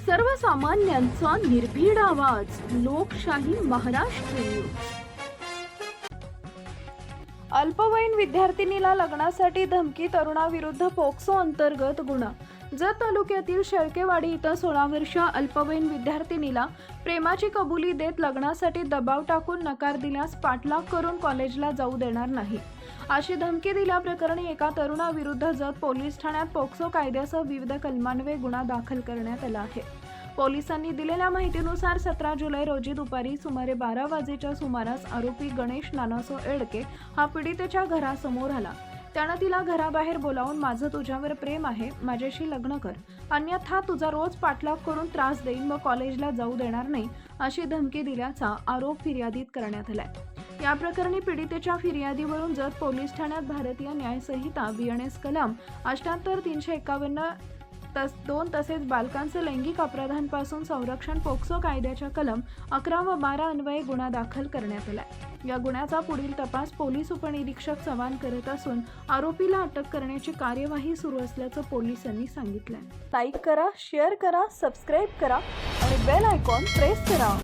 सर्वसामान्यांचा निर्भीड आवाज, लोकशाही महाराष्ट्र न्यूज. अल्पवयीन विद्यार्थिनीला लग्नासाठी धमकी, तरुणाविरुद्ध पोक्सो अंतर्गत गुन्हा. जत तालुक्यातील शेळकेवाडी इथं 16 वर्षीय अल्पवयीन विद्यार्थिनीला प्रेमाची कबुली देत लग्नासाठी दबाव टाकून नकार दिल्यास पाठलाग करून कॉलेजला जाऊ देणार नाही अशी धमकी दिल्याप्रकरणी एका तरुणाविरुद्ध जत पोलीस ठाण्यात पोक्सो कायद्यासह विविध कलमान्वये गुन्हा दाखल करण्यात आला आहे. पोलिसांनी दिलेल्या माहितीनुसार 17 जुलै रोजी दुपारी सुमारे 12 वाजेच्या सुमारास आरोपी गणेश नानासो एडके हा पीडितेच्या घरासमोर आला. त्यानं तिला घराबाहेर बोलावून माझं तुझ्यावर प्रेम आहे, माझ्याशी लग्न कर, अन्यथा तुझा रोज पाठलाग करून त्रास देईन व कॉलेजला जाऊ देणार नाही अशी धमकी दिल्याचा आरोप फिर्यादीत करण्यात आलाय. या प्रकरणी पीडितेच्या फिर्यादीवरून जत पोलीस ठाण्यात भारतीय न्याय संहिता BNS कलम 78, 351 2 तसेच बालकांचे लैंगिक अपराधांपासून संरक्षण पोक्सो कायद्याच्या कलम 11 व 12 अन्वये गुन्हा दाखल करण्यात आला. या गुन्ह्याचा पुढील तपास पोलीस उपनिरीक्षक चव्हाण करत असून आरोपीला अटक करण्याची कार्यवाही सुरू असल्याचं पोलिसांनी सांगितलंय. लाईक करा, शेअर करा, सबस्क्राईब करा आणि बेल आयकॉन प्रेस करा.